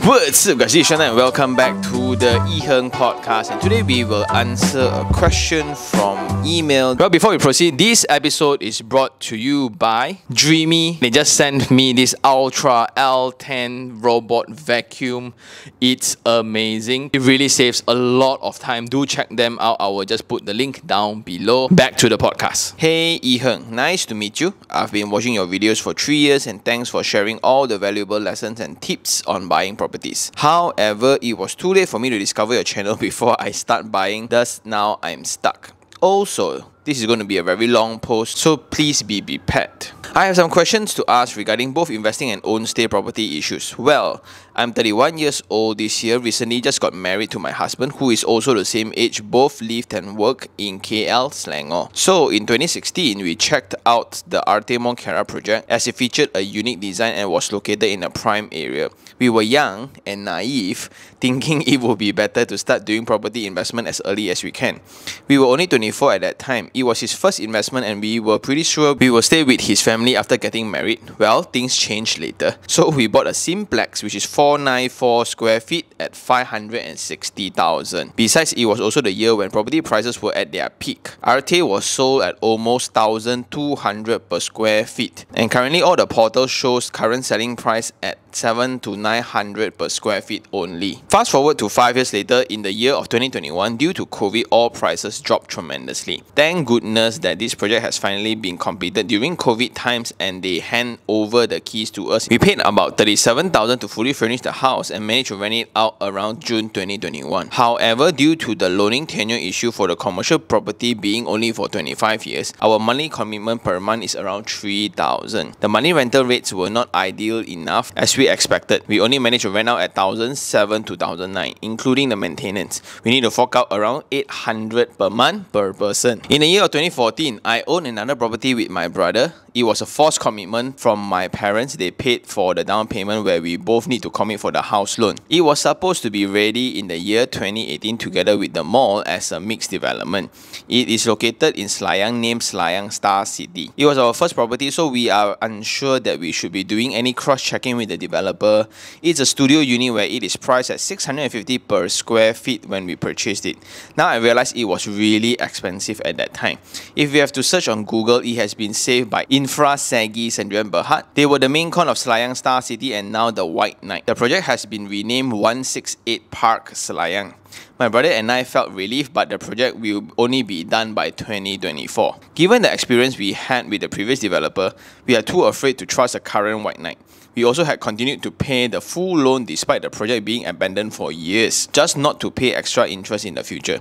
What's up guys, it's Shana and welcome back to the iherng podcast, and today we will answer a question from email. Well, before we proceed, this episode is brought to you by Dreamy. They just sent me this Ultra L10 robot vacuum. It's amazing. It really saves a lot of time. Do check them out. I will just put the link down below. Back to the podcast. Hey iherng, nice to meet you. I've been watching your videos for 3 years and thanks for sharing all the valuable lessons and tips on buying properties. However, it was too late for me to discover your channel before I start buying, thus now I'm stuck. Also, this is going to be a very long post, so please be prepared. I have some questions to ask regarding both investing and own stay property issues. Well, I'm 31 years old this year, recently just got married to my husband who is also the same age, both lived and work in KL, Selangor. So in 2016, we checked out the Artemon Kera project as it featured a unique design and was located in a prime area. We were young and naive, thinking it would be better to start doing property investment as early as we can. We were only 24 at that time. It was his first investment and we were pretty sure we will stay with his family after getting married. Well, things changed later. So we bought a simplex which is 494 square feet at 560,000. Besides, it was also the year when property prices were at their peak. RT was sold at almost 1,200 per square feet. And currently all the portals shows current selling price at 700 to 900 per square feet only. Fast forward to 5 years later, in the year of 2021, due to COVID, all prices dropped tremendously. Thank goodness that this project has finally been completed during COVID times and they hand over the keys to us. We paid about 37,000 to fully furnish the house and managed to rent it out around June 2021. However, due to the loaning tenure issue for the commercial property being only for 25 years, our monthly commitment per month is around 3,000. The monthly rental rates were not ideal enough as we expected. We only managed to rent out at 1,007 to 1,009, including the maintenance. We need to fork out around 800 per month per person. In the year of 2014, I owned another property with my brother. It was a forced commitment from my parents. They paid for the down payment where we both need to commit for the house loan. It was supposed to be ready in the year 2018 together with the mall as a mixed development. It is located in Selayang, named Selayang Star City. It was our first property, so we are unsure that we should be doing any cross-checking with the developer. It's a studio unit where it is priced at 650 per square feet when we purchased it. Now I realize it was really expensive at that time. If we have to search on Google, it has been saved by Infra Sagi Sendirian Berhad. They were the main con of Selayang Star City and now the White Knight. The project has been renamed 168 Park Selayang. My brother and I felt relief, but the project will only be done by 2024. Given the experience we had with the previous developer, we are too afraid to trust the current White Knight. We also had continued to pay the full loan despite the project being abandoned for years, just not to pay extra interest in the future.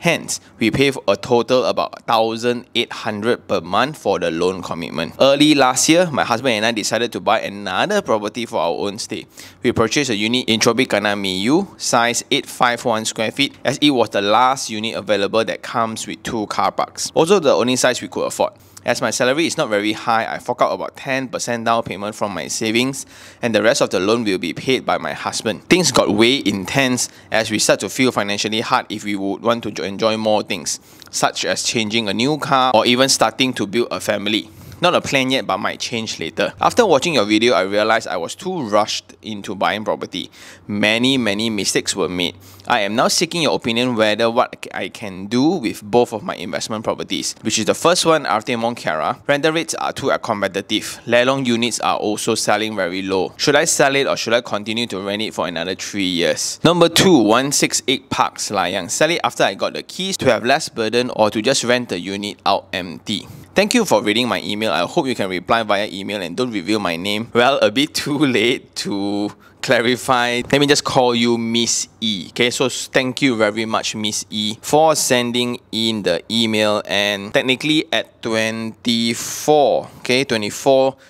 Hence, we pay for a total about 1,800 per month for the loan commitment. Early last year, my husband and I decided to buy another property for our own stay. We purchased a unit in Tropicana Miyu, size 851 square feet, as it was the last unit available that comes with 2 car parks. Also the only size we could afford. As my salary is not very high, I fork out about 10% down payment from my savings and the rest of the loan will be paid by my husband. Things got way intense as we start to feel financially hard if we would want to enjoy more things, such as changing a new car or even starting to build a family. Not a plan yet, but might change later. After watching your video, I realized I was too rushed into buying property. Many mistakes were made. I am now seeking your opinion whether what I can do with both of my investment properties, which is the first one, Artemon Kera. Rental rates are too competitive. Lelong units are also selling very low. Should I sell it or should I continue to rent it for another 3 years? Number 2, 168 Park Selayang. Sell it after I got the keys to have less burden or to just rent the unit out empty. Thank you for reading my email. I hope you can reply via email and don't reveal my name. Well, a bit too late to clarify. Let me just call you Miss E. Okay, so thank you very much, Miss E, for sending in the email. And technically at 24,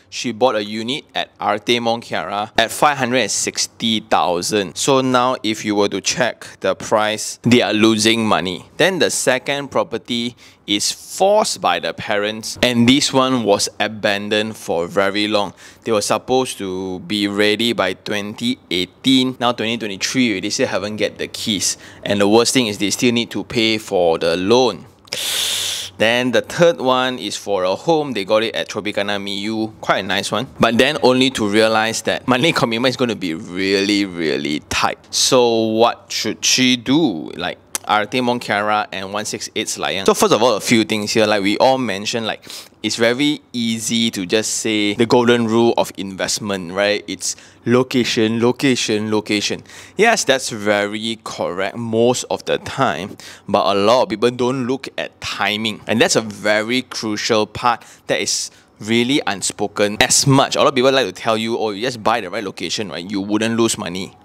she bought a unit at Artemon Kera at 560,000. So now if you were to check the price, they are losing money. Then the second property is forced by the parents, and this one was abandoned for very long. They were supposed to be ready by 2018. Now 2023, they still haven't get the keys. And the worst thing is they still need to pay for the loan. Then the third one is for a home. They got it at Tropicana Miu, quite a nice one. But then only to realize that monthly commitment is going to be really tight. So what should she do? Like RT Monkiara and 168 Selayang. So first of all, a few things here. Like we all mentioned, like it's very easy to just say the golden rule of investment, right? It's location, location, location. Yes, that's very correct most of the time, but a lot of people don't look at timing, and that's a very crucial part that is really unspoken as much. A lot of people like to tell you, oh, you just buy the right location, right? You wouldn't lose money.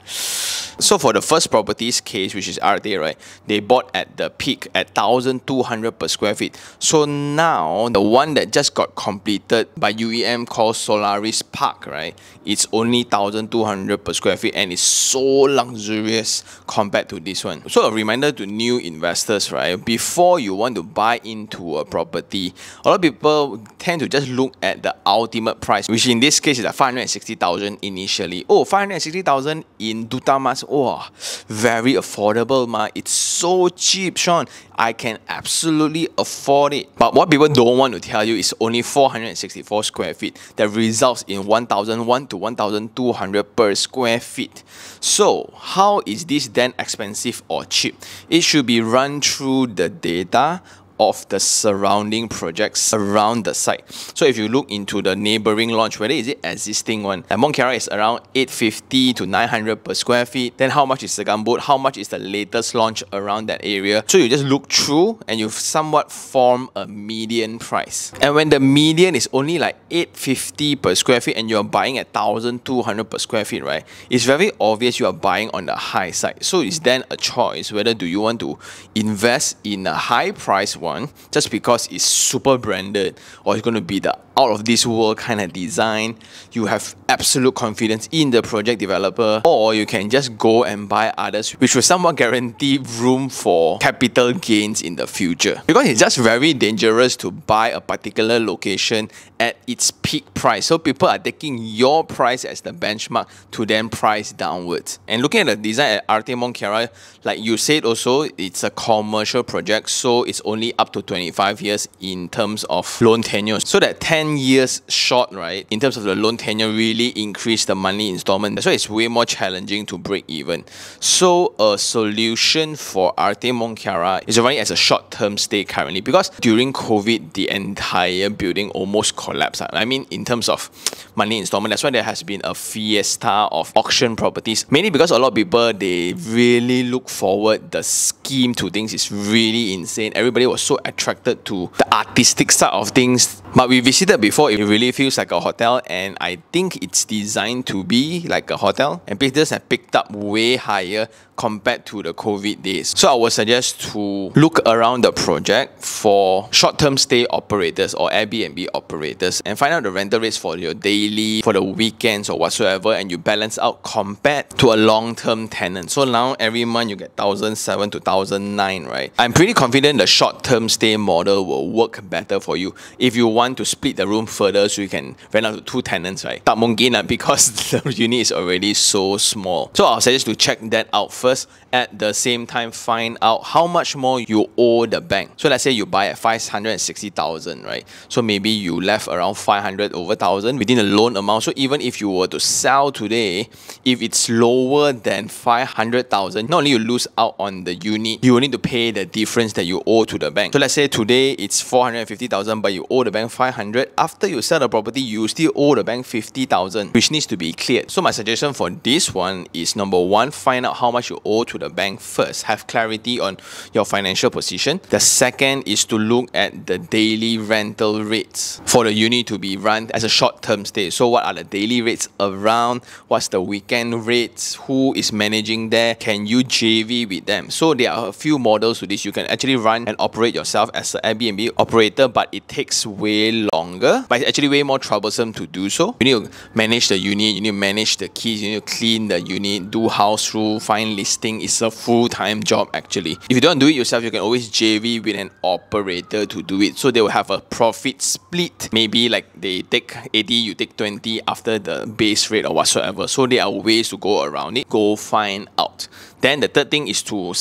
So for the first properties case, which is RTA, right, they bought at the peak at 1,200 per square feet. So now the one that just got completed by UEM called Solaris Park, right, it's only 1,200 per square feet and it's so luxurious compared to this one. So a reminder to new investors, right, before you want to buy into a property, a lot of people tend to just look at the ultimate price, which in this case is at 560,000 initially. Oh, 560,000 in Dutamas. Oh, very affordable, ma. It's so cheap, Sean. I can absolutely afford it. But what people don't want to tell you is only 464 square feet that results in 1,001 to 1,200 per square feet. So how is this then expensive or cheap? It should be run through the data of the surrounding projects around the site. So if you look into the neighboring launch, whether is it existing one, and Mont Kiara is around 850 to 900 per square feet, then how much is the Gambut, how much is the latest launch around that area. So you just look through and you somewhat form a median price. And when the median is only like 850 per square feet and you're buying at 1,200 per square feet, right, it's very obvious you are buying on the high side. So it's then a choice whether do you want to invest in a high price one just because it's super branded, or it's going to be the out of this world kind of design. You have absolute confidence in the project developer, or you can just go and buy others which will somewhat guarantee room for capital gains in the future, because it's just very dangerous to buy a particular location at its peak price. So people are taking your price as the benchmark to then price downwards. And looking at the design at RT Mont Kiara, like you said also, it's a commercial project, so it's only up to 25 years in terms of loan tenure. So that 10 years short, right, in terms of the loan tenure really increase the monthly installment. That's why it's way more challenging to break even. So a solution for RT Mont Kiara is running as a short-term stay currently, because during COVID, the entire building almost collapsed. I mean, in terms of monthly installment, that's why there has been a fiesta of auction properties, mainly because a lot of people, they really look forward. The scheme to things is really insane. Everybody was so attracted to the artistic side of things. But we visited before, it really feels like a hotel, and I think it's designed to be like a hotel, and visitors have picked up way higher compared to the COVID days. So I would suggest to look around the project for short-term stay operators or Airbnb operators and find out the rental rates for your daily, for the weekends or whatsoever, and you balance out compared to a long-term tenant. So now every month you get 1,007 to 1,009, right? I'm pretty confident the short-term stay model will work better for you. If you want to split the room further so you can rent out to 2 tenants, right? Tak mungkin because the unit is already so small. So I'll suggest to check that out first. At the same time, find out how much more you owe the bank. So let's say you buy at 560,000, right? So maybe you left around 500 over 1,000 within the loan amount. So even if you were to sell today, if it's lower than 500,000, not only you lose out on the unit, you will need to pay the difference that you owe to the bank. So let's say today it's 450,000, but you owe the bank 500. After you sell the property, you still owe the bank 50,000, which needs to be cleared. So my suggestion for this one is, number one, find out how much you owe to the bank first. Have clarity on your financial position. The second is to look at the daily rental rates for the unit to be run as a short-term stay. So what are the daily rates around? What's the weekend rates? Who is managing there? Can you JV with them? So there are a few models to this. You can actually run and operate yourself as an Airbnb operator, but it takes way longer, but it's actually way more troublesome to do so. You need to manage the unit, you need to manage the keys, you need to clean the unit, do house rule, find listing. It's a full-time job actually. If you don't do it yourself, you can always JV with an operator to do it. So they will have a profit split. Maybe like they take 80, you take 20 after the base rate or whatsoever. So there are ways to go around it. Go find out. Then the third thing is to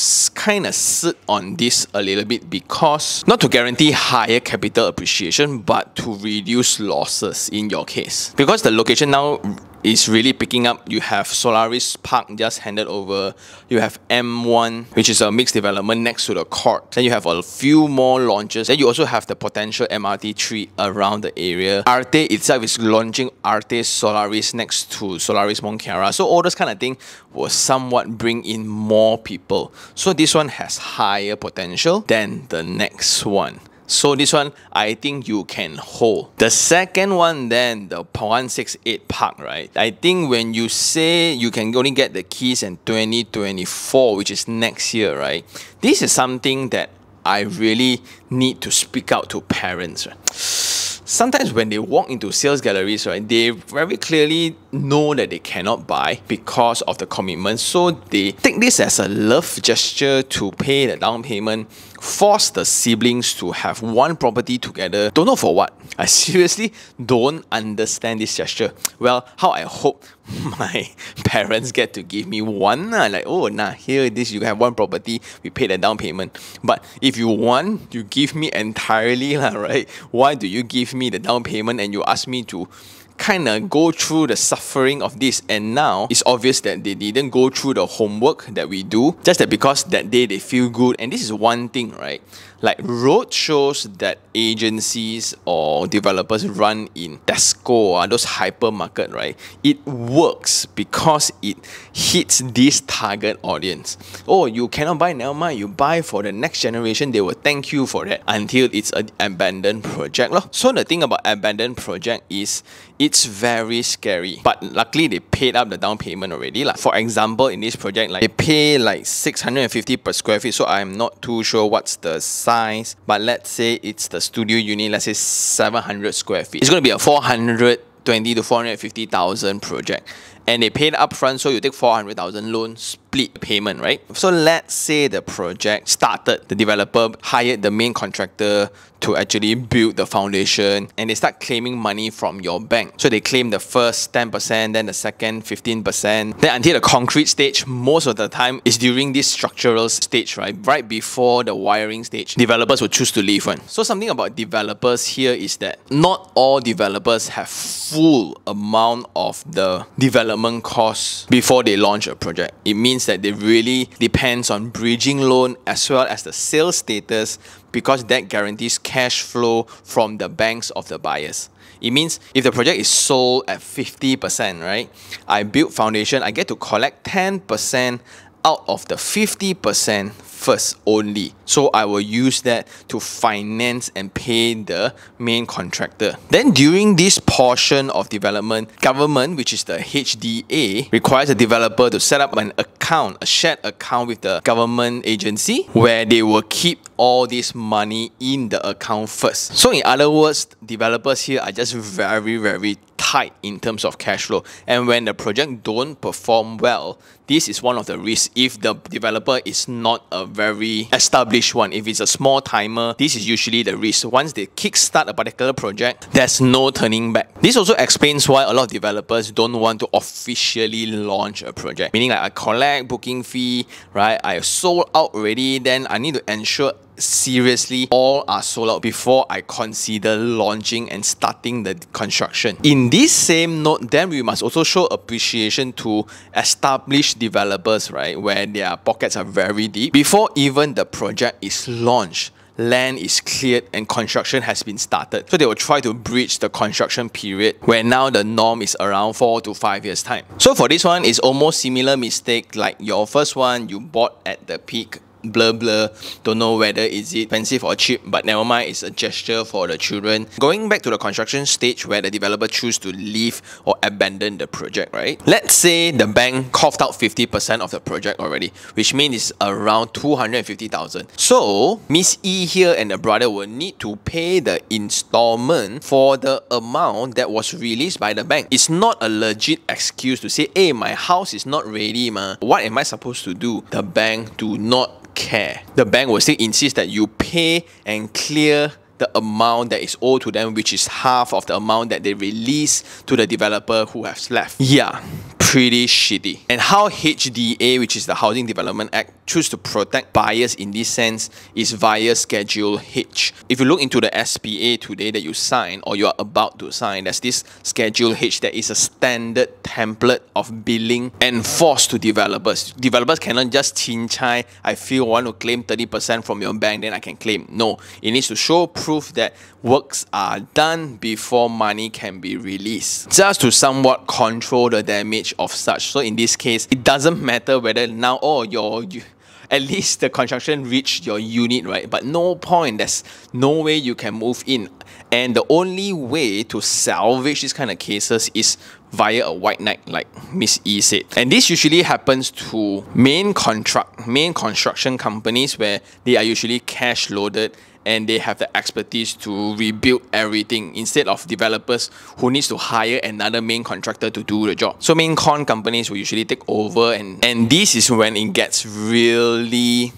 kind of sit on this a little bit because not to guarantee higher capital appreciation, but to reduce losses in your case. Because the location now is really picking up. You have Solaris Park just handed over. You have M1, which is a mixed development next to the court. Then you have a few more launches. Then you also have the potential MRT3 around the area. Arte itself is launching Arte Solaris next to Solaris Mont Kiara. So all those kind of thing will somewhat bring in more people. So this one has higher potential than the next one. So this one, I think you can hold. The second one then, the 168 Park, right? I think when you say you can only get the keys in 2024, which is next year, right? This is something that I really need to speak out to parents, right? Sometimes when they walk into sales galleries, right, they very clearly know that they cannot buy because of the commitment. So they take this as a love gesture to pay the down payment, force the siblings to have one property together. Don't know for what. I seriously don't understand this gesture. Well, how I hope my parents get to give me one. Like, oh, here this you have one property, we pay the down payment. But if you want, you give me entirely, right? Why do you give me the down payment and you ask me to kind of go through the suffering of this? And now it's obvious that they didn't go through the homework that we do, just that because that day they feel good. And this is one thing, right? Like road shows that agencies or developers run in Tesco, those hypermarket, right? It works because it hits this target audience. Oh, you cannot buy, never mind. You buy for the next generation, they will thank you for that until it's an abandoned project. So the thing about abandoned project is it's very scary. But luckily they paid up the down payment already. For example, in this project, like they pay like 650 per square feet. So I'm not too sure what's the size, but let's say it's the studio unit, let's say 700 square feet. It's going to be a 420 to 450,000 project. And they paid up front, so you take 400,000 loan, split payment, right? So let's say the project started, the developer hired the main contractor to actually build the foundation, and they start claiming money from your bank. So they claim the first 10%, then the second 15%. Then until the concrete stage, most of the time is during this structural stage, right? Right before the wiring stage, developers will choose to leave one. So something about developers here is that not all developers have full amount of the development costs before they launch a project. It means that they really depends on bridging loan as well as the sales status, because that guarantees cash flow from the banks of the buyers. It means if the project is sold at 50%, right? I build foundation, I get to collect 10% out of the 50% first only. So I will use that to finance and pay the main contractor. Then during this portion of development, government, which is the HDA, requires a developer to set up an account, a shared account with the government agency, where they will keep all this money in the account first. So in other words, developers here are just very, very tight in terms of cash flow. And when the project don't perform well, this is one of the risks. If the developer is not a very established one, if it's a small timer, this is usually the risk. Once they kickstart a particular project, there's no turning back. This also explains why a lot of developers don't want to officially launch a project. Meaning like I collect booking fee, right? I sold out already, then I need to ensure seriously all are sold out before I consider launching and starting the construction. In this same note, then we must also show appreciation to established developers, right, where their pockets are very deep. Before even the project is launched, land is cleared and construction has been started. So they will try to bridge the construction period, where now the norm is around 4 to 5 years time. So for this one, it's almost similar mistake like your first one, you bought at the peak, blur blur, don't know whether is it expensive or cheap, but never mind, it's a gesture for the children. Going back to the construction stage where the developer choose to leave or abandon the project, right? Let's say the bank coughed out 50% of the project already, which means it's around 250,000. So Miss E here and the brother will need to pay the installment for the amount that was released by the bank. It's not a legit excuse to say, hey, my house is not ready, ma. What am I supposed to do? The bank do not care. The bank will still insist that you pay and clear the amount that is owed to them, which is half of the amount that they release to the developer who has left. Yeah, pretty shitty. And how HDA, which is the Housing Development Act, choose to protect buyers in this sense is via Schedule H. If you look into the SPA today that you sign or you are about to sign, there's this Schedule H that is a standard template of billing enforced to developers. Developers cannot just chin chai, I feel I want to claim 30% from your bank, then I can claim. No, it needs to show proof that works are done before money can be released, just to somewhat control the damage of such. So in this case, it doesn't matter whether now, at least the construction reached your unit, right? But no point, there's no way you can move in. And the only way to salvage these kind of cases is via a white knight, like Miss E said. And this usually happens to main construction companies where they are usually cash loaded and they have the expertise to rebuild everything instead of developers who needs to hire another main contractor to do the job. So main con companies will usually take over, and this is when it gets really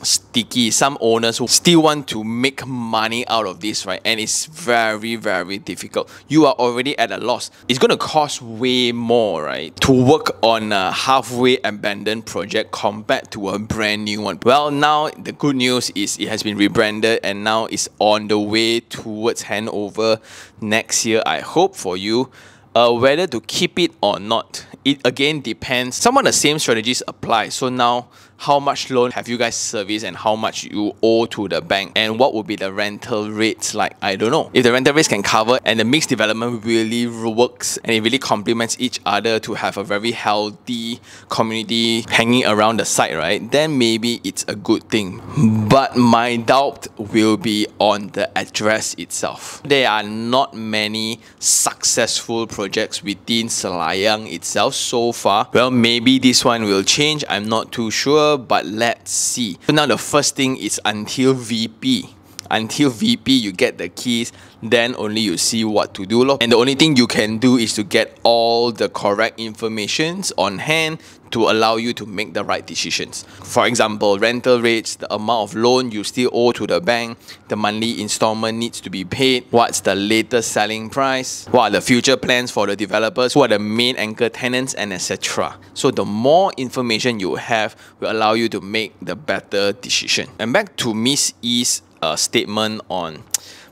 sticky. Some owners who still want to make money out of this, right? And it's very, very difficult. You are already at a loss. It's going to cost way more, right, to work on a halfway abandoned project compared to a brand new one. Well, now the good news is it has been rebranded and now it's on the way towards handover next year, I hope for you. Whether to keep it or not, it again depends. Some of the same strategies apply. So now, how much loan have you guys serviced and how much you owe to the bank, and what would be the rental rates like? I don't know. If the rental rates can cover and the mixed development really works and it really complements each other to have a very healthy community hanging around the site, right, then maybe it's a good thing. But my doubt will be on the address itself. There are not many successful projects within Selayang itself so far. Well, maybe this one will change. I'm not too sure, but let's see. So now the first thing is until VP. Until VP, you get the keys, then only you see what to do. And the only thing you can do is to get all the correct informations on hand to allow you to make the right decisions. For example, rental rates, the amount of loan you still owe to the bank, the monthly installment needs to be paid, what's the latest selling price, what are the future plans for the developers, who are the main anchor tenants, and etc. So the more information you have will allow you to make the better decision. And back to Miss E's statement on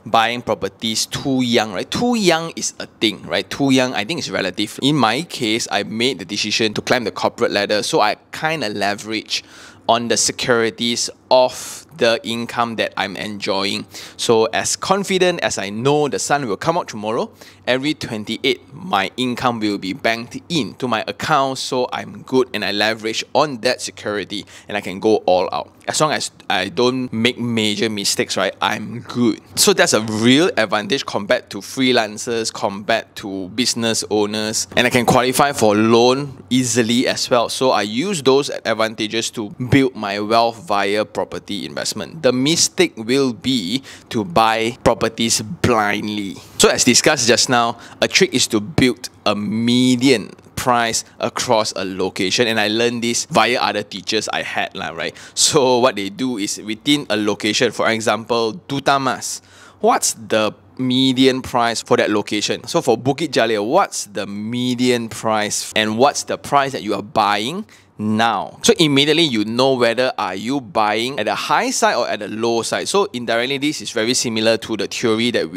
buying properties too young, right? Too young is a thing, right? Too young, I think, is relative. In my case, I made the decision to climb the corporate ladder, so I kind of leverage on the securities of the income that I'm enjoying. So as confident as I know the sun will come out tomorrow, every 28 my income will be banked into my account, so I'm good and I leverage on that security and I can go all out. As long as I don't make major mistakes, right, I'm good. So that's a real advantage compared to freelancers, compared to business owners, and I can qualify for loan easily as well. So I use those advantages to build my wealth via property investment. The mistake will be to buy properties blindly. So as discussed just now, a trick is to build a median price across a location, and I learned this via other teachers I had, right? So what they do is within a location, for example, Duta Mas, what's the median price for that location? So for Bukit Jalil, what's the median price and what's the price that you are buying now? So immediately you know whether are you buying at the high side or at the low side. So indirectly this is very similar to the theory that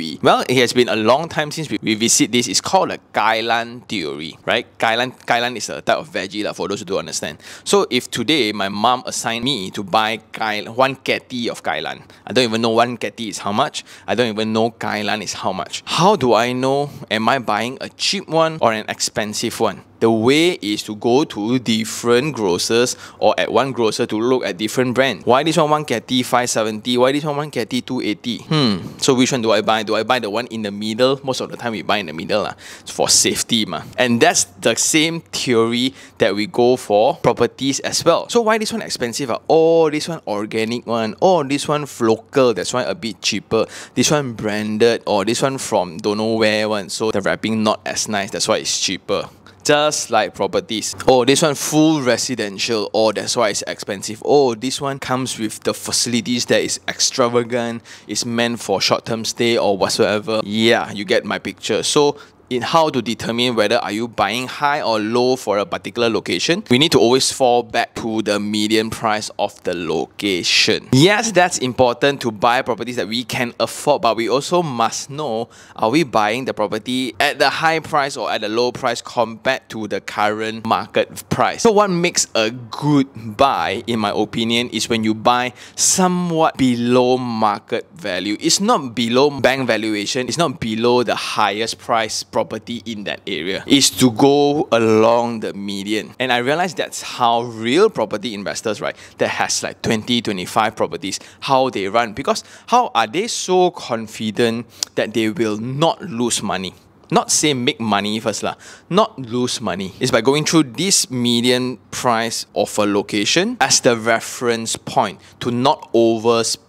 it has been a long time since we visit this. It's called the Kailan theory, right? Kailan is a type of veggie for those who don't understand. So if today my mom assigned me to buy 1 keti of Kailan, I don't even know 1 keti is how much. I don't even know Kailan is how much. How do I know, am I buying a cheap one or an expensive one? The way is to go to different grocers or at one grocer to look at different brands. Why this one keti 570? Why this one keti 280? So which one do I buy? Do I buy the one in the middle? Most of the time we buy in the middle for safety. And that's the same theory that we go for properties as well. So why this one expensive? Oh, this one organic one. Oh, this one local, that's why a bit cheaper. This one branded, or this one from don't know where one. So the wrapping not as nice, that's why it's cheaper. Just like properties. Oh, this one full residential. Oh, that's why it's expensive. Oh, this one comes with the facilities that is extravagant. It's meant for short-term stay or whatsoever. Yeah, you get my picture. So in how to determine whether are you buying high or low for a particular location, we need to always fall back to the median price of the location. Yes, that's important to buy properties that we can afford, but we also must know, are we buying the property at the high price or at the low price compared to the current market price? So what makes a good buy, in my opinion, is when you buy somewhat below market value. It's not below bank valuation, it's not below the highest price property in that area. It's to go along the median. And I realize that's how real property investors, right, that has like 20, 25 properties, how they run. Because how are they so confident that they will not lose money? Not say make money first lah, not lose money. It's by going through this median price of a location as the reference point to not overspend.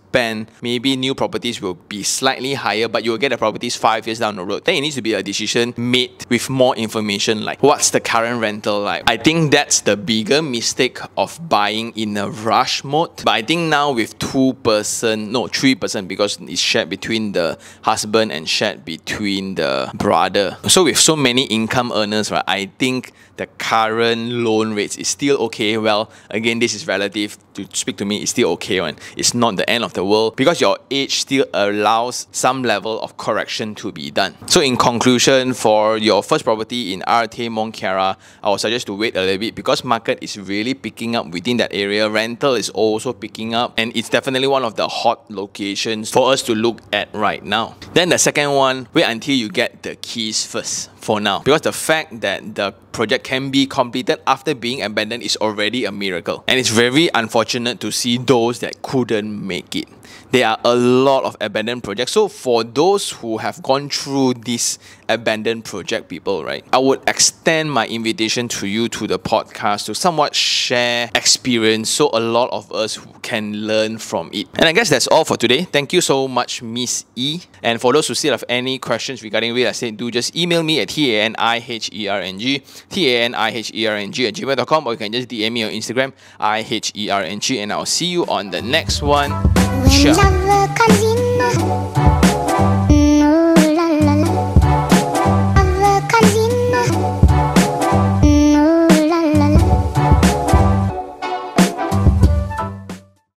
Maybe new properties will be slightly higher, but you'll get the properties 5 years down the road. Then it needs to be a decision made with more information, like what's the current rental like. I think that's the bigger mistake of buying in a rush mode. But I think now with 3%, because it's shared between the husband and shared between the brother. So with so many income earners, right, I think the current loan rates is still okay. Well, again, this is relative. To speak to me, it's still okay one. It's not the end of the world because your age still allows some level of correction to be done. So in conclusion, for your first property in RT Mont Kiara, I would suggest to wait a little bit because market is really picking up within that area. Rental is also picking up and it's definitely one of the hot locations for us to look at right now. Then the second one, wait until you get the keys first for now, because the fact that the project can be completed after being abandoned is already a miracle. And it's very unfortunate to see those that couldn't make it. There are a lot of abandoned projects. So for those who have gone through this abandoned project, people, right, I would extend my invitation to you to the podcast to somewhat share experience so a lot of us can learn from it. And I guess that's all for today. Thank you so much, Miss E. And for those who still have any questions regarding real estate, do just email me at TANIHERNG@gmail.com, or you can just DM me on Instagram, IHERNG, and I'll see you on the next one. Ciao.